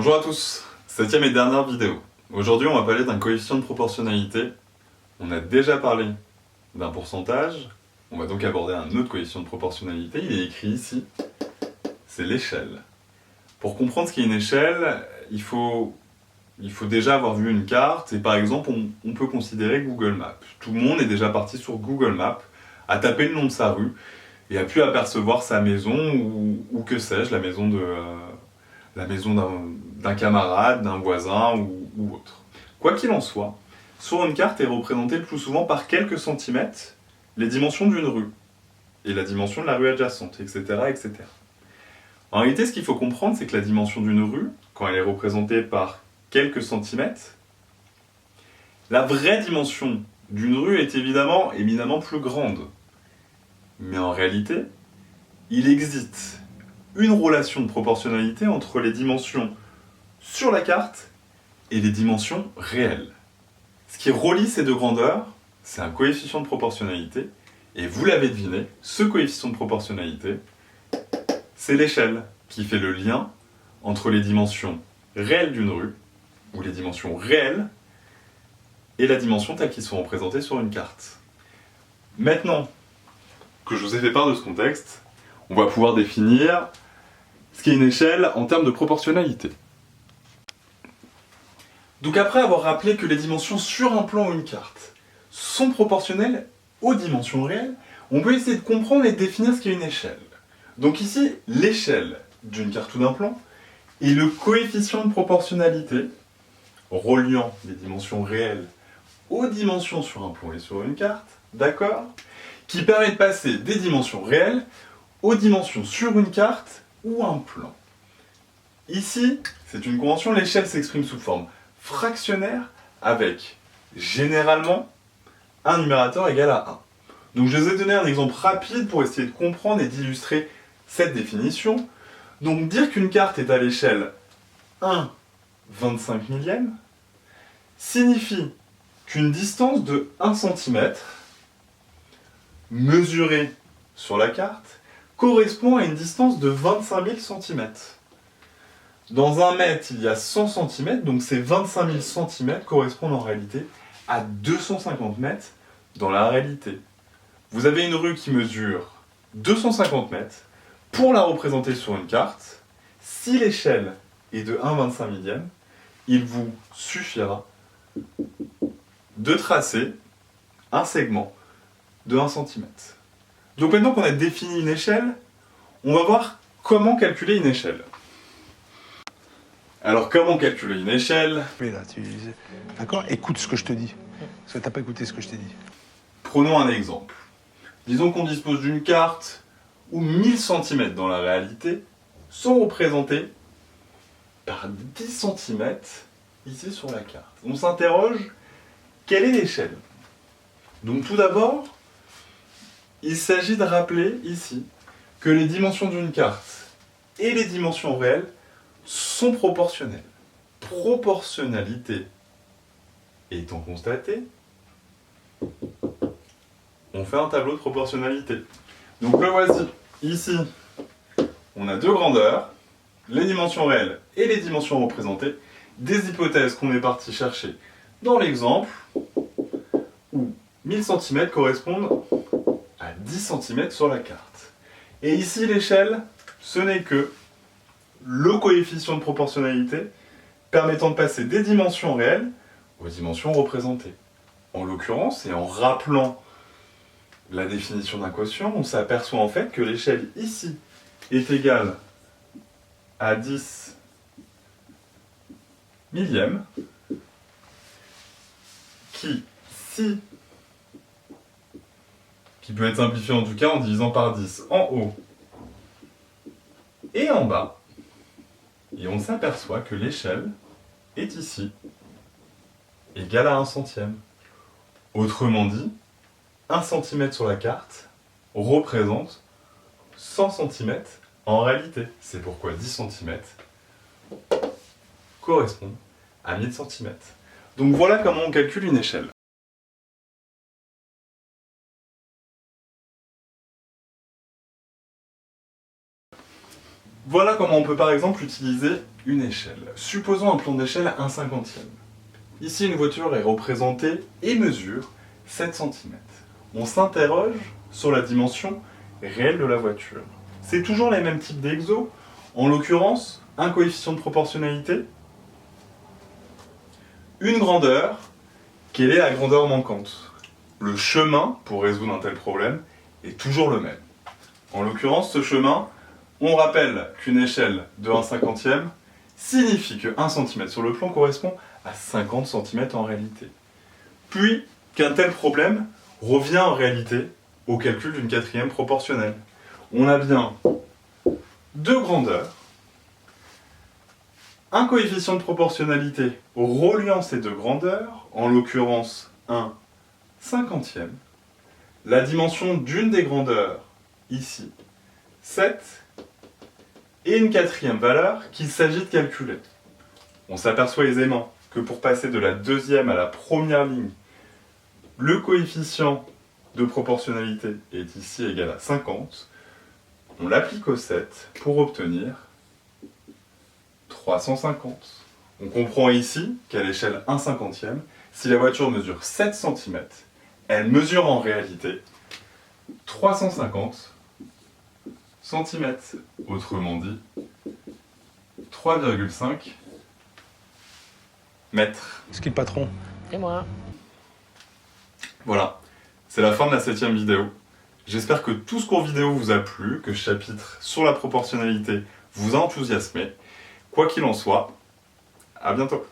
Bonjour à tous, 7e et dernière vidéo. Aujourd'hui on va parler d'un coefficient de proportionnalité. On a déjà parlé d'un pourcentage, on va donc aborder un autre coefficient de proportionnalité, il est écrit ici, c'est l'échelle. Pour comprendre ce qu'est une échelle, il faut déjà avoir vu une carte, et par exemple on peut considérer Google Maps. Tout le monde est déjà parti sur Google Maps, a tapé le nom de sa rue, et a pu apercevoir sa maison, ou que sais-je, la maison d'un camarade, d'un voisin ou autre. Quoi qu'il en soit, sur une carte est représentée le plus souvent par quelques centimètres les dimensions d'une rue, et la dimension de la rue adjacente, etc. etc. En réalité, ce qu'il faut comprendre, c'est que la dimension d'une rue, quand elle est représentée par quelques centimètres, la vraie dimension d'une rue est évidemment éminemment plus grande. Mais en réalité, il existe une relation de proportionnalité entre les dimensions sur la carte et les dimensions réelles. Ce qui relie ces deux grandeurs, c'est un coefficient de proportionnalité, et vous l'avez deviné, ce coefficient de proportionnalité, c'est l'échelle qui fait le lien entre les dimensions réelles d'une rue, ou les dimensions réelles, et la dimension telle qu'ils sont représentés sur une carte. Maintenant que je vous ai fait part de ce contexte, on va pouvoir définir ce qu'est une échelle en termes de proportionnalité. Donc après avoir rappelé que les dimensions sur un plan ou une carte sont proportionnelles aux dimensions réelles, on peut essayer de comprendre et de définir ce qu'est une échelle. Donc ici, l'échelle d'une carte ou d'un plan est le coefficient de proportionnalité reliant les dimensions réelles aux dimensions sur un plan et sur une carte, d'accord, qui permet de passer des dimensions réelles aux dimensions sur une carte ou un plan. Ici, c'est une convention, l'échelle s'exprime sous forme fractionnaire avec, généralement, un numérateur égal à 1. Donc je vous ai donné un exemple rapide pour essayer de comprendre et d'illustrer cette définition. Donc dire qu'une carte est à l'échelle 1/25 millième signifie qu'une distance de 1 cm mesurée sur la carte correspond à une distance de 25 000 cm. Dans un mètre, il y a 100 cm, donc ces 25 000 cm correspondent en réalité à 250 mètres dans la réalité. Vous avez une rue qui mesure 250 mètres. Pour la représenter sur une carte, si l'échelle est de 1/25 millième, il vous suffira de tracer un segment de 1 cm. Donc maintenant qu'on a défini une échelle, on va voir comment calculer une échelle. Alors comment calculer une échelle? Mais là, d'accord? Écoute ce que je te dis. Parce que t'as pas écouté ce que je t'ai dit. Prenons un exemple. Disons qu'on dispose d'une carte où 1000 cm dans la réalité sont représentés par 10 cm ici sur la carte. On s'interroge, quelle est l'échelle? Donc tout d'abord, il s'agit de rappeler ici que les dimensions d'une carte et les dimensions réelles sont proportionnelles. Proportionnalité étant constatée, on fait un tableau de proportionnalité. Donc le voici. Ici, on a deux grandeurs, les dimensions réelles et les dimensions représentées, des hypothèses qu'on est parti chercher dans l'exemple, où 1000 cm correspondent à 10 cm sur la carte. Et ici, l'échelle, ce n'est que le coefficient de proportionnalité permettant de passer des dimensions réelles aux dimensions représentées. En l'occurrence, et en rappelant la définition d'un quotient, on s'aperçoit en fait que l'échelle ici est égale à 10 millièmes, qui peut être simplifié en tout cas en divisant par 10 en haut et en bas, et on s'aperçoit que l'échelle est ici égale à 1 centième. Autrement dit, 1 cm sur la carte représente 100 cm en réalité. C'est pourquoi 10 cm correspondent à 1000 cm. Donc voilà comment on calcule une échelle. Voilà comment on peut par exemple utiliser une échelle. Supposons un plan d'échelle 1/50. Ici, une voiture est représentée et mesure 7 cm. On s'interroge sur la dimension réelle de la voiture. C'est toujours les mêmes types d'exos, en l'occurrence, un coefficient de proportionnalité, une grandeur, quelle est la grandeur manquante? Le chemin pour résoudre un tel problème est toujours le même. En l'occurrence, ce chemin, on rappelle qu'une échelle de 1/50 signifie que 1 cm sur le plan correspond à 50 cm en réalité. Puis, qu'un tel problème revient en réalité au calcul d'une quatrième proportionnelle. On a bien deux grandeurs, un coefficient de proportionnalité reliant ces deux grandeurs, en l'occurrence 1/50, la dimension d'une des grandeurs, ici 7, et une quatrième valeur qu'il s'agit de calculer. On s'aperçoit aisément que pour passer de la deuxième à la première ligne, le coefficient de proportionnalité est ici égal à 50. On l'applique au 7 pour obtenir 350. On comprend ici qu'à l'échelle 1/50, si la voiture mesure 7 cm, elle mesure en réalité 350 cm. Autrement dit, 3,5 mètres. C'est qui le patron? Et moi. Voilà, c'est la fin de la 7e vidéo. J'espère que tout ce cours vidéo vous a plu, que ce chapitre sur la proportionnalité vous a enthousiasmé. Quoi qu'il en soit, à bientôt.